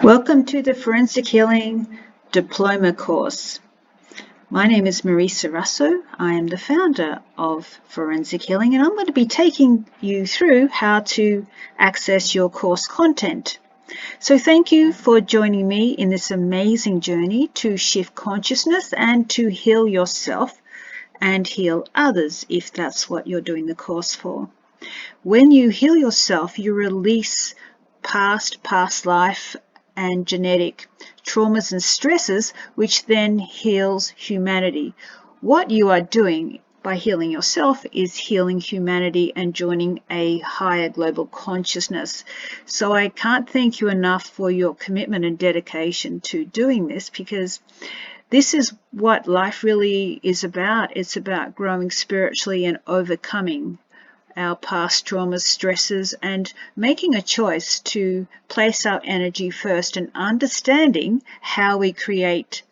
Welcome to the Forensic Healing Diploma course. My name is Marisa Russo. I am the founder of Forensic Healing, and I'm going to be taking you through how to access your course content. So thank you for joining me in this amazing journey to shift consciousness and to heal yourself and heal others, if that's what you're doing the course for. When you heal yourself, you release past life and genetic traumas and stresses, which then heals humanity. What you are doing by healing yourself is healing humanity and joining a higher global consciousness. So I can't thank you enough for your commitment and dedication to doing this, because this is what life really is about. It's about growing spiritually and overcoming our past traumas, stresses, and making a choice to place our energy first and understanding how we create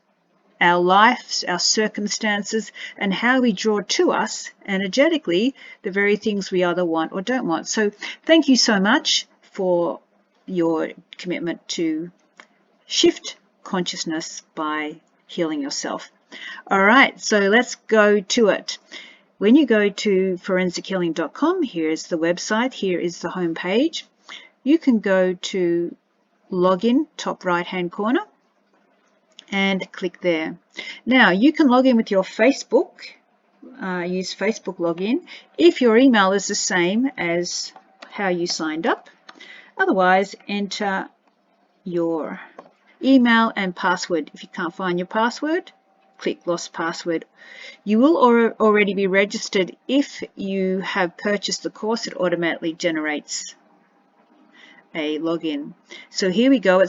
our lives, our circumstances, and how we draw to us energetically the very things we either want or don't want. So thank you so much for your commitment to shift consciousness by healing yourself. All right, so let's go to it. When you go to forensichealing.com, here is the website, here is the home page. You can go to login, top right hand corner, and click there. Now you can log in with your Facebook, use Facebook login if your email is the same as how you signed up. Otherwise, enter your email and password. If you can't find your password, click lost password. You will already be registered. If you have purchased the course, it automatically generates a login. So here we go.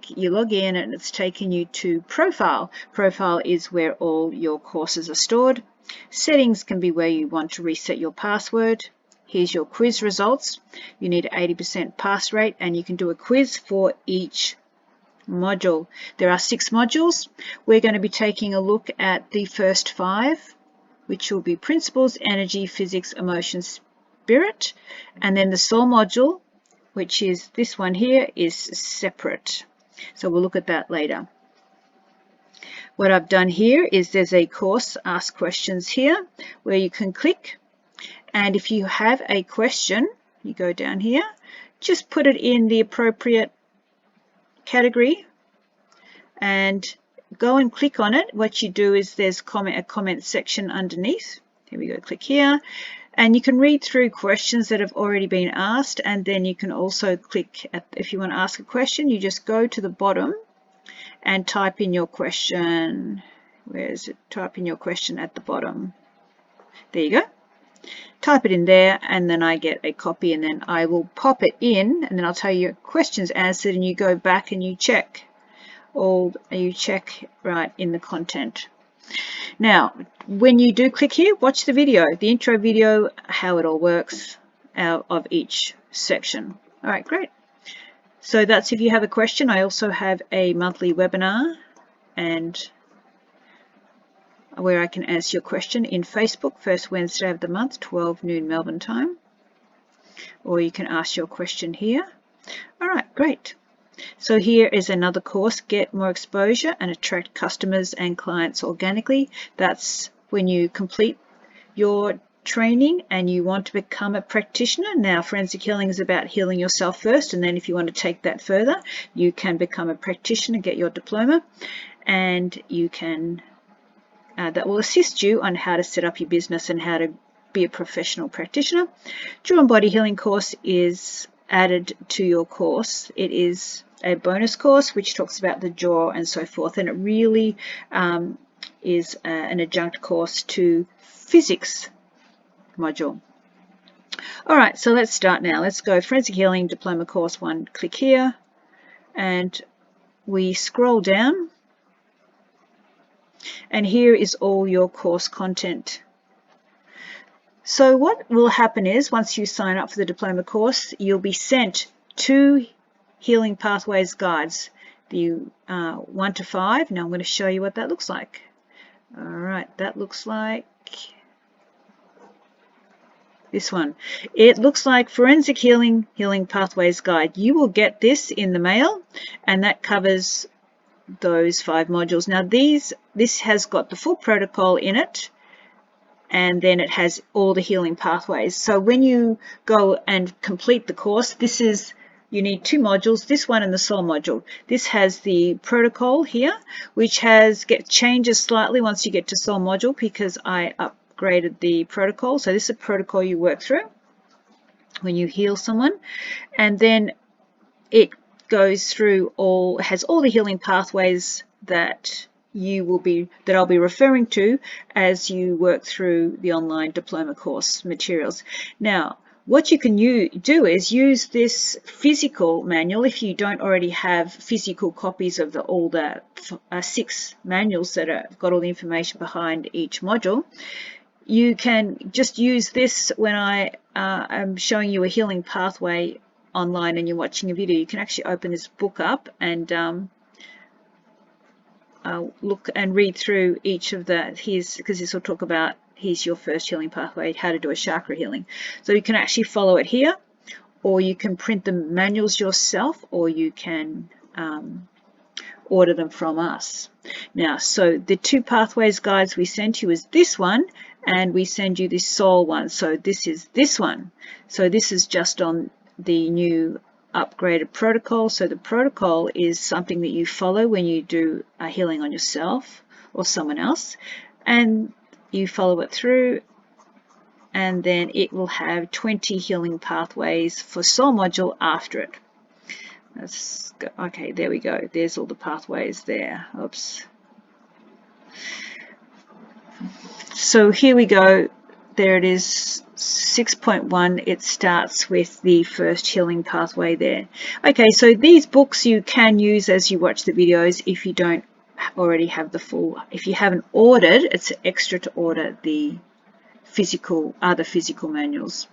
You log in and it's taken you to profile. Profile is where all your courses are stored. Settings can be where you want to reset your password. Here's your quiz results. You need 80% pass rate, and you can do a quiz for each module. There are 6 modules. We're going to be taking a look at the first 5, which will be principles, energy, physics, emotions, spirit, and then the soul module, which is this one here, is separate. So we'll look at that later. What I've done here is there's a course ask questions here where you can click, and if you have a question, you go down here, just put it in the appropriate category and go and click on it. What you do is there's a comment section underneath. Here we go, click here, and you can read through questions that have already been asked, and then you can also click at, if you want to ask a question, you just go to the bottom and type in your question. Where is it? Type in your question at the bottom. There you go. Type it in there, and then I get a copy, and then I will pop it in, and then I'll tell you questions answered, and you go back and you check right in the content. Now, when you do click here, watch the video, the intro video, how it all works out of each section. All right, great. So that's if you have a question. I also have a monthly webinar and where I can answer your question in Facebook, first Wednesday of the month, 12 noon Melbourne time. Or you can ask your question here. All right, great. So here is another course, Get More Exposure and Attract Customers and Clients Organically. That's when you complete your training and you want to become a practitioner. Now, forensic healing is about healing yourself first, and then if you want to take that further, you can become a practitioner, get your diploma, and you can that will assist you on how to set up your business and how to be a professional practitioner. Jaw and Body Healing course is added to your course. It is a bonus course which talks about the jaw and so forth, and it really is an adjunct course to physics module. All right, so let's start now. Let's go Forensic Healing Diploma Course 1. Click here, and we scroll down. And here is all your course content. So what will happen is once you sign up for the diploma course, you'll be sent 2 healing pathways guides, the 1 to 5. Now I'm going to show you what that looks like. All right, that looks like This one. It looks like Forensic Healing Pathways Guide. You will get this in the mail, and that covers those 5 modules. Now this has got the full protocol in it, and then it has all the healing pathways. So when you go and complete the course, you need 2 modules, this one and the soul module. This has the protocol here, which changes slightly once you get to soul module because I upgraded the protocol. So this is a protocol you work through when you heal someone, and then it goes through has all the healing pathways that I'll be referring to as you work through the online diploma course materials. Now, what you can do is use this physical manual if you don't already have physical copies of all the 6 manuals that have got all the information behind each module. You can just use this when I am showing you a healing pathway online and you're watching a video. You can actually open this book up and look and read through each of because this will talk about here's your first healing pathway, how to do a chakra healing. So you can actually follow it here, or you can print the manuals yourself, or you can order them from us. Now, so the 2 pathways guides we sent you is this one, and we send you this soul one. So this is this one. So this is just on the new upgraded protocol. So the protocol is something that you follow when you do a healing on yourself or someone else, and you follow it through, and then it will have 20 healing pathways for soul module after it. Okay, there we go. There's all the pathways there. Oops. So here we go. There it is, 6.1. It starts with the first healing pathway there. Okay, so these books you can use as you watch the videos if you don't already have the full. If you haven't ordered, it's extra to order the other physical manuals.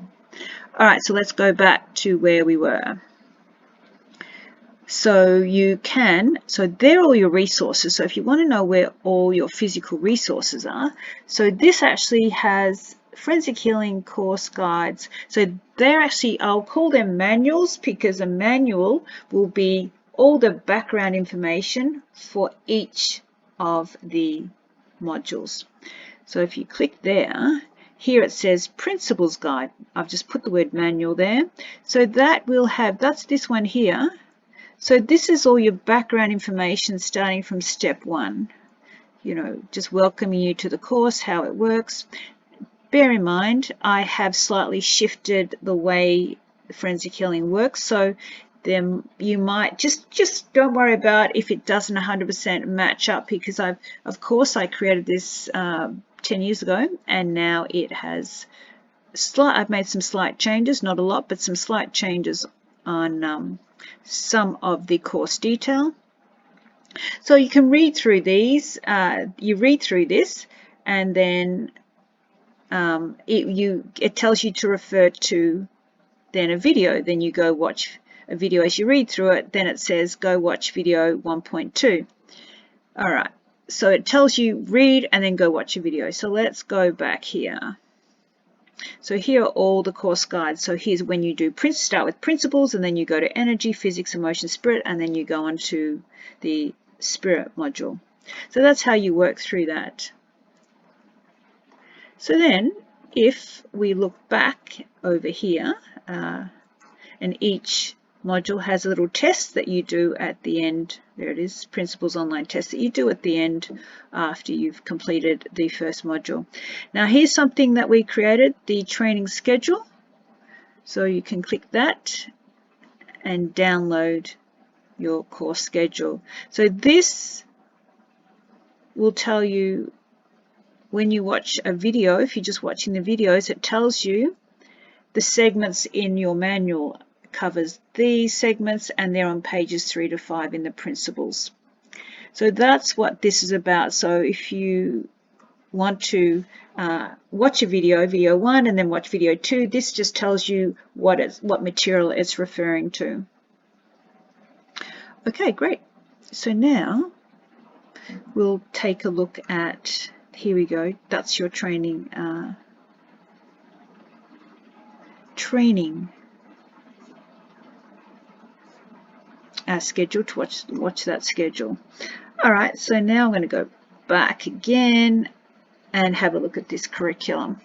All right, so let's go back to where we were. So they're all your resources. So if you want to know where all your physical resources are, so this actually has Forensic Healing course guides. So they're actually, I'll call them manuals because a manual will be all the background information for each of the modules. So if you click there, here it says Principles Guide. I've just put the word manual there. So that's this one here. So this is all your background information starting from step 1. Just welcoming you to the course, how it works. Bear in mind, I have slightly shifted the way Forensic Healing works. So then you might just don't worry about if it doesn't 100% match up, because of course I created this 10 years ago, and now it has I've made some slight changes, not a lot, but some slight changes on some of the course detail. So you can read through these. You read through this, and then it tells you to refer to then a video. Then you go watch a video as you read through it. Then it says go watch video 1.2. All right. So it tells you read and then go watch a video. So let's go back here. So here are all the course guides. So here's when you start with principles, and then you go to energy, physics, emotion, spirit, and then you go on to the spirit module. So that's how you work through that. So then if we look back over here, and each module has a little test that you do at the end. There it is, Principles Online Test that you do at the end after you've completed the first module. Now here's something that we created, the training schedule. So you can click that and download your course schedule. So this will tell you when you watch a video, if you're just watching the videos, it tells you the segments in your manual. Covers these segments, and they're on pages 3 to 5 in the principles. So that's what this is about. So if you want to watch a video 1, and then watch video 2, this just tells you what material it's referring to. Okay, great. So now we'll take a look at, here we go, that's your training training schedule to watch that schedule. All right, so now I'm going to go back again and have a look at this curriculum.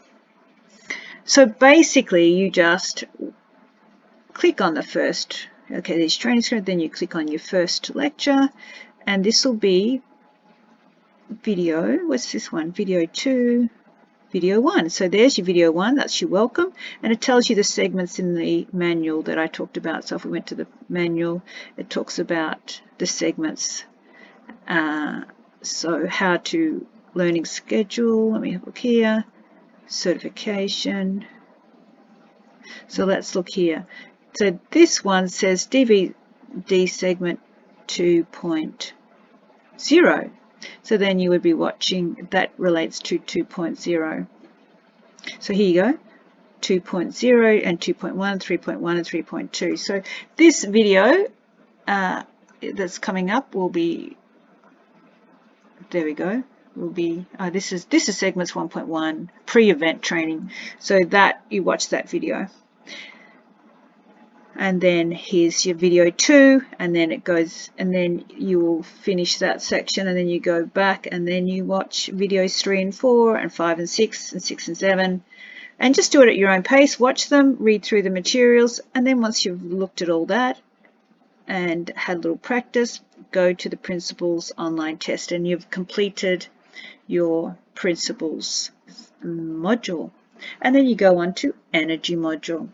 So basically you just click on the first, okay, there's training script, then you click on your first lecture, and this will be video, what's this one, video 2, video 1. So there's your video 1, that's your welcome, and it tells you the segments in the manual that I talked about. So if we went to the manual, it talks about the segments. So how to learning schedule, let me have a look here, certification. So let's look here. So this one says DVD segment 2.0. So then you would be watching, that relates to 2.0. So here you go, 2.0 and 2.1, 3.1 and 3.2. So this video that's coming up will be, there we go, will be, this is segments 1.1, pre-event training. So that, you watch that video. And then here's your video 2, and then it goes, and then you will finish that section, and then you go back and then you watch videos 3 and 4 and 5 and 6 and 6 and 7, and just do it at your own pace. Watch them, read through the materials, and then once you've looked at all that and had a little practice, go to the principles online test, and you've completed your principles module. And then you go on to energy module.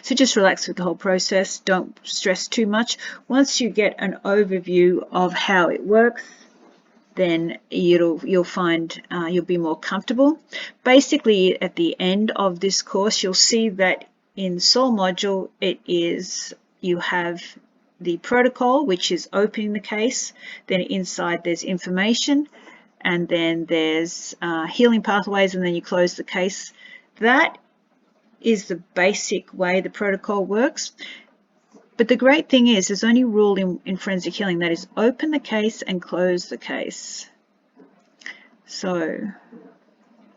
So just relax with the whole process, don't stress too much. Once you get an overview of how it works, then you'll find you'll be more comfortable. Basically, at the end of this course, you'll see that in Soul module, you have the protocol, which is opening the case. Then inside there's information, and then there's healing pathways, and then you close the case. That is the basic way the protocol works. But the great thing is there's only a rule in forensic healing, that is open the case and close the case. So,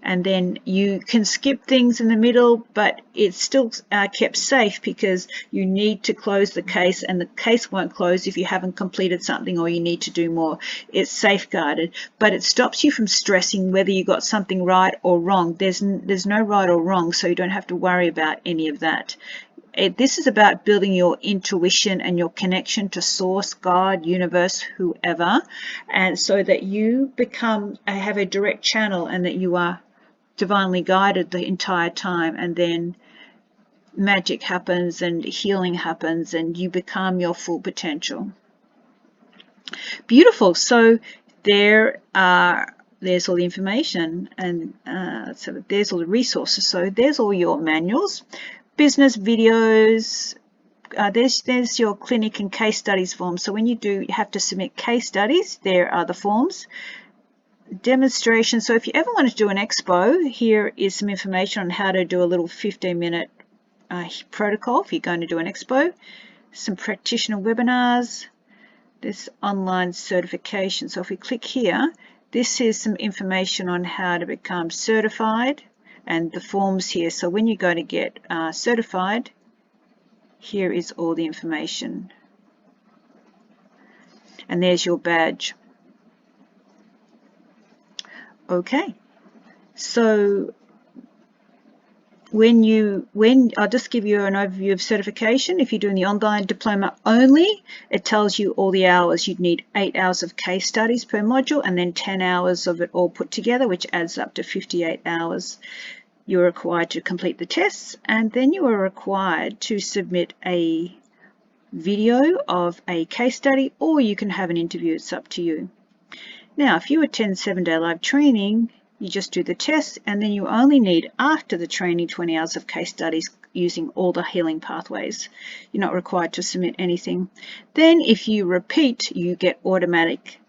and then you can skip things in the middle, but it's still kept safe, because you need to close the case, and the case won't close if you haven't completed something or you need to do more. It's safeguarded, but it stops you from stressing whether you got something right or wrong. There's no right or wrong, so you don't have to worry about any of that. This is about building your intuition and your connection to source, God, universe, whoever, and so that you have a direct channel, and that you are divinely guided the entire time, and then magic happens and healing happens and you become your full potential. Beautiful. So there's all the information, and so there's all the resources. So there's all your manuals, business videos, there's your clinic and case studies forms. So when you have to submit case studies, there are the forms. Demonstration. So if you ever want to do an expo, here is some information on how to do a little 15-minute protocol if you're going to do an expo. Some practitioner webinars. This online certification. So if we click here, this is some information on how to become certified, and the forms here. So when you go to get certified, here is all the information. And there's your badge. Okay, so I'll just give you an overview of certification. If you're doing the online diploma only, it tells you all the hours. You'd need 8 hours of case studies per module, and then 10 hours of it all put together, which adds up to 58 hours. You're required to complete the tests, and then you are required to submit a video of a case study, or you can have an interview. It's up to you. Now, if you attend 7-day live training, you just do the test, and then you only need, after the training, 20 hours of case studies using all the healing pathways. You're not required to submit anything. Then if you repeat, you get automatic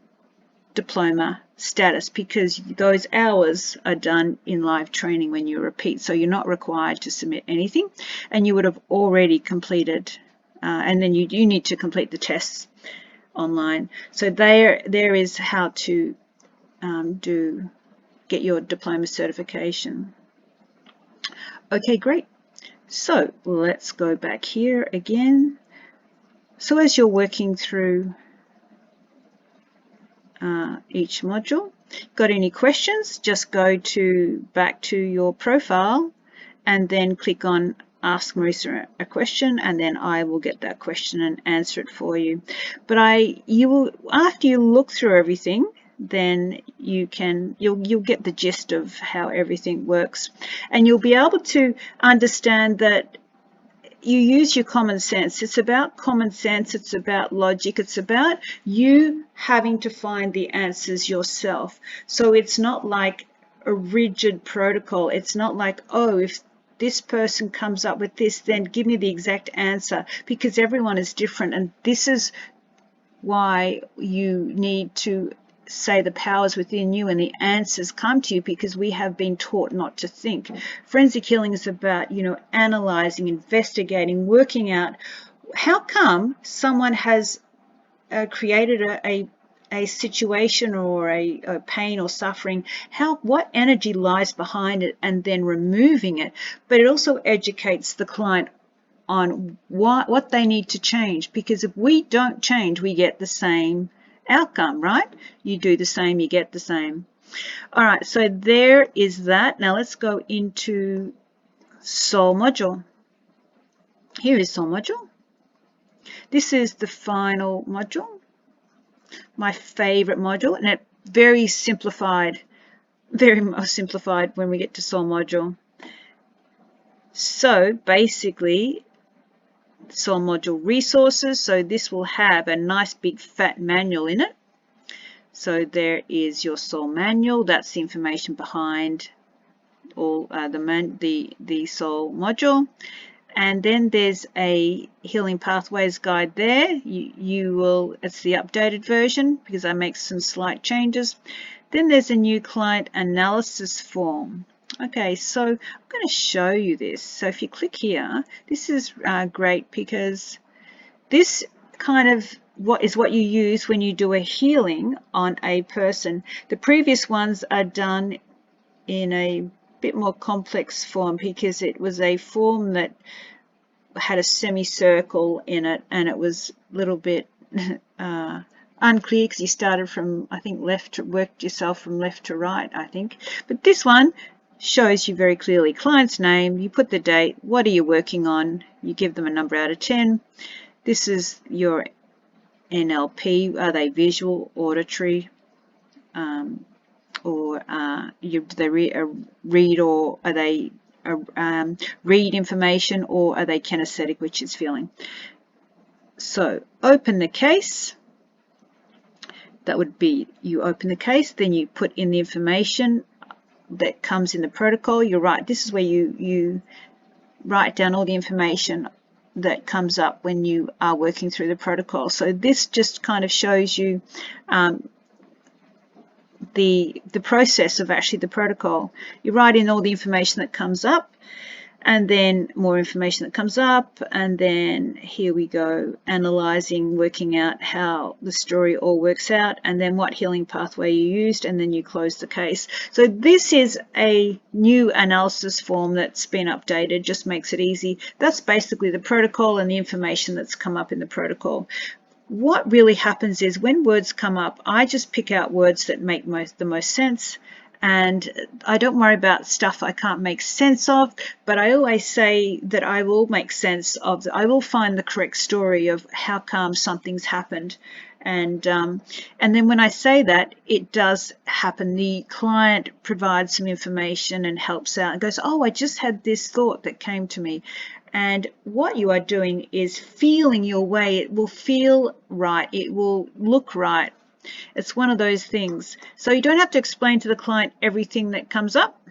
diploma status, because those hours are done in live training when you repeat. So you're not required to submit anything, and you would have already completed, and then you need to complete the tests online. So there is how to get your diploma certification. Okay, great. So let's go back here again. So as you're working through each module, got any questions, just go back to your profile and then click on Ask Marisa a question, and then I will get that question and answer it for you. But after you look through everything, then you'll get the gist of how everything works, and you'll be able to understand that you use your common sense. It's about common sense, it's about logic, it's about you having to find the answers yourself. So it's not like a rigid protocol. It's not like, oh, if this person comes up with this, then give me the exact answer, because everyone is different. And this is why you need to say the powers within you and the answers come to you, because we have been taught not to think. Forensic healing is about, analyzing, investigating, working out how come someone has created a situation or a pain or suffering, what energy lies behind it, and then removing it. But it also educates the client on what they need to change, because if we don't change, we get the same outcome, right? You do the same, you get the same. All right, so there is that. Now let's go into soul module. Here is soul module. This is the final module, my favorite module, and it's very simplified when we get to soul module. So basically, soul module resources, so this will have a nice big fat manual in it. So there is your soul manual. That's the information behind all the soul module. And then there's a healing pathways guide there. It's the updated version because I make some slight changes. Then there's a new client analysis form. Okay, so I'm going to show you this. So if you click here, this is great, because this kind of what you use when you do a healing on a person. The previous ones are done in a bit more complex form, because it was a form that had a semicircle in it, and it was a little bit unclear, because you started from, I think, worked yourself from left to right, I think. But this one shows you very clearly client's name, you put the date, what are you working on, you give them a number out of 10. This is your NLP, are they visual, auditory, or do they read, or are they read information, or are they kinesthetic, which is feeling. So open the case. That would be, you open the case, then you put in the information that comes in the protocol. You're right, this is where you write down all the information that comes up when you are working through the protocol. So this just kind of shows you the process of actually the protocol. You write in all the information that comes up, and then more information that comes up, and then here we go, analyzing, working out how the story all works out, and then what healing pathway you used, and then you close the case. So this is a new analysis form that's been updated, just makes it easy. That's basically the protocol and the information that's come up in the protocol. What really happens is when words come up, I just pick out words that make the most sense, and I don't worry about stuff I can't make sense of, but I always say that I will make sense of, I will find the correct story of how come something's happened. And then when I say that, it does happen. The client provides some information and helps out and goes, oh, I just had this thought that came to me. And what you are doing is feeling your way. It will feel right. It will look right. It's one of those things. So you don't have to explain to the client everything that comes up.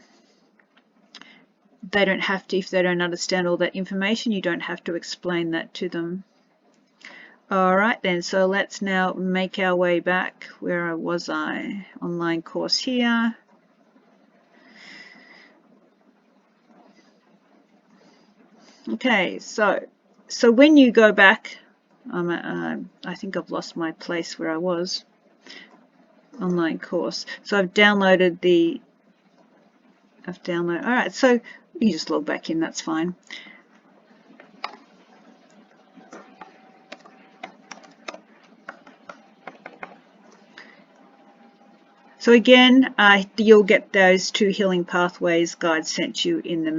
They don't have to, if they don't understand all that information, you don't have to explain that to them. All right then, so let's now make our way back. Where was I? Online course here. Okay, so when you go back, I think I've lost my place where I was. Online course. So I've downloaded all right, so you just log back in, that's fine. So again, you'll get those 2 healing pathways guides sent you in the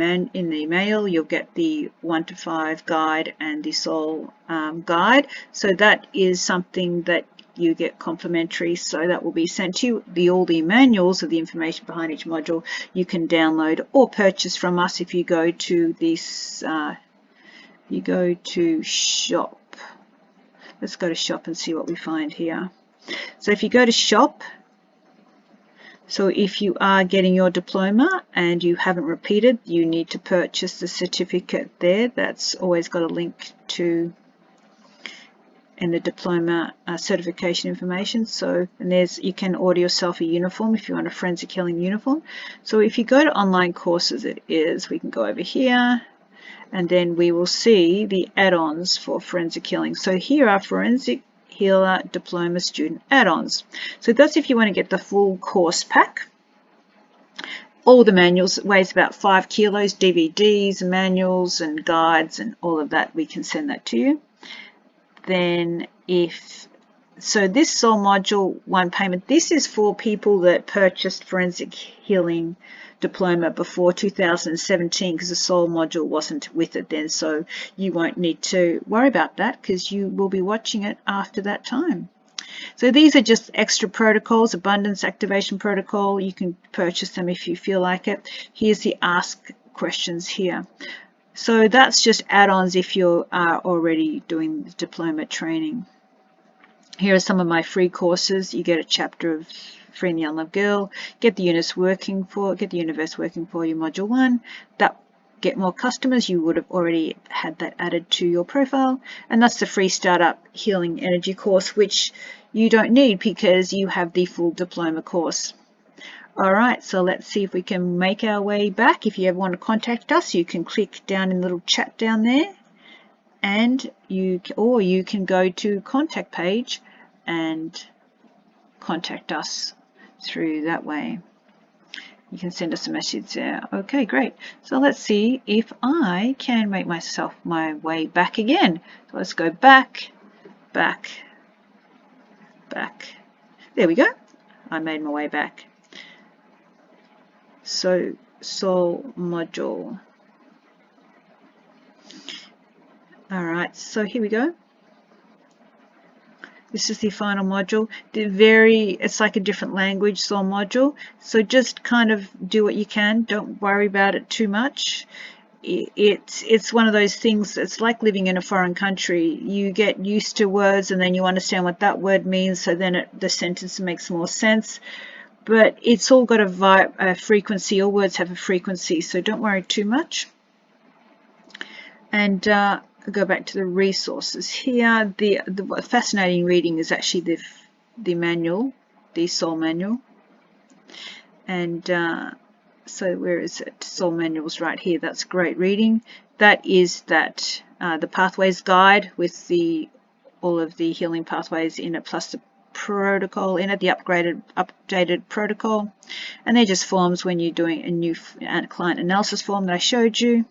mail. You'll get the 1 to 5 guide and the soul guide. So that is something that you get complimentary. So that will be sent to you. All the manuals of the information behind each module you can download or purchase from us if you go to this. You go to shop. Let's go to shop and see what we find here. So if you go to shop. So if you are getting your diploma and you haven't repeated, you need to purchase the certificate there. That's always got a link to in the diploma certification information. So, and you can order yourself a uniform if you want a forensic healing uniform. So if you go to online courses, we can go over here and then we will see the add-ons for forensic healing. So here are forensic healer diploma student add-ons. So that's if you want to get the full course pack. All the manuals, it weighs about 5 kilos, DVDs, manuals and guides and all of that, we can send that to you. Then so this soul module 1 payment, this is for people that purchased forensic healing diploma before 2017 because the soul module wasn't with it then, so you won't need to worry about that because you will be watching it after that time. So these are just extra protocols, abundance activation protocol. You can purchase them if you feel like it. Here's the ask questions here. So that's just add-ons if you are already doing the diploma training. Here are some of my free courses. You get a chapter of Freeing the Unloved Girl, get the universe working for you, module 1. That get more customers. You would have already had that added to your profile. And that's the free startup healing energy course, which you don't need because you have the full diploma course. All right, so let's see if we can make our way back. If you ever want to contact us, you can click down in the little chat down there, and you can go to contact page and contact us through that way. You can send us a message there. Okay, great. So let's see if I can make my way back again. So let's go back. There we go. I made my way back. So soul module. All right, so here we go. This is the final module. It's like a different language, soul module. So just kind of do what you can. Don't worry about it too much. It's one of those things. It's like living in a foreign country. You get used to words and then you understand what that word means. So then the sentence makes more sense. But it's all got a frequency. All words have a frequency. So don't worry too much. And go back to the resources here. The fascinating reading is actually the manual, the soul manual. And so where is it? Soul manuals right here. That's great reading. That is the pathways guide with all of the healing pathways in it, plus the protocol in it, the updated protocol. And they're just forms when you're doing a new client analysis form that I showed you.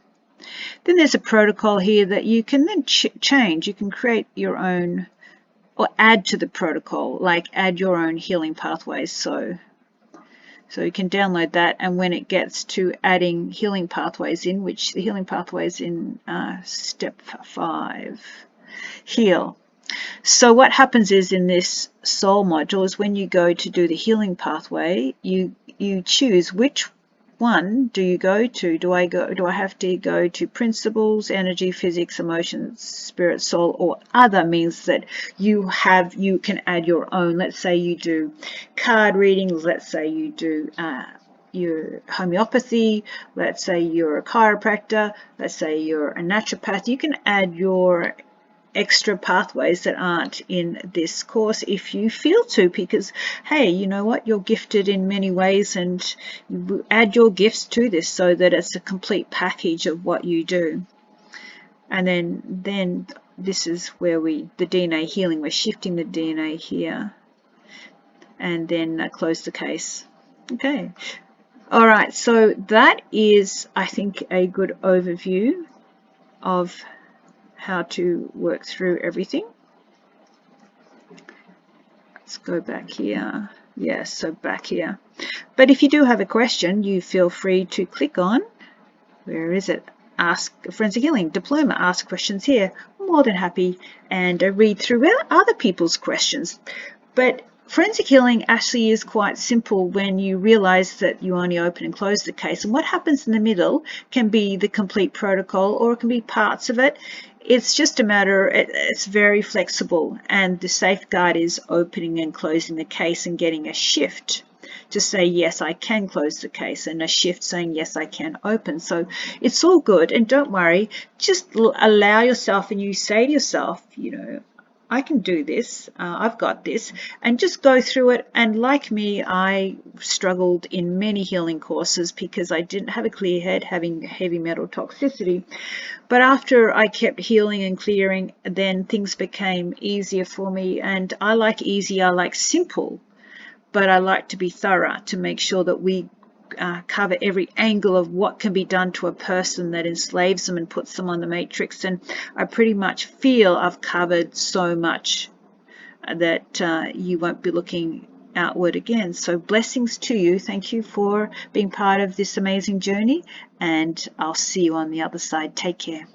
Then there's a protocol here that you can then change. You can create your own or add to the protocol, like add your own healing pathways. So you can download that, and when it gets to adding healing pathways in, which the healing pathways in step 5, heal. So what happens is in this soul module is when you go to do the healing pathway, you choose which one do you go to. Do I have to go to principles, energy, physics, emotions, spirit, soul, or other? Means that you can add your own. Let's say you do card readings, let's say you do your homeopathy, let's say you're a chiropractor, let's say you're a naturopath. You can add your extra pathways that aren't in this course if you feel to, because hey, you know what, you're gifted in many ways, and you add your gifts to this so that it's a complete package of what you do. And then this is where the DNA healing, we're shifting the DNA here, and then close the case. Okay, all right, so that is, I think, a good overview of how to work through everything. Let's go back here. Yes, so back here. But if you do have a question, you feel free to click on, where is it? Ask Forensic Healing Diploma. Ask questions here. I'm more than happy and read through other people's questions. But forensic healing actually is quite simple when you realize that you only open and close the case. And what happens in the middle can be the complete protocol, or it can be parts of it. It's just a matter, it's very flexible, and the safeguard is opening and closing the case and getting a shift to say, yes, I can close the case, and a shift saying, yes, I can open. So it's all good. And don't worry, just allow yourself, and you say to yourself, I can do this, I've got this, and just go through it. And like me, I struggled in many healing courses because I didn't have a clear head, having heavy metal toxicity. But after I kept healing and clearing, then things became easier for me. And I like easy, I like simple, but I like to be thorough to make sure that we cover every angle of what can be done to a person that enslaves them and puts them on the matrix. And I pretty much feel I've covered so much that you won't be looking outward again. So blessings to you. Thank you for being part of this amazing journey, and I'll see you on the other side. Take care.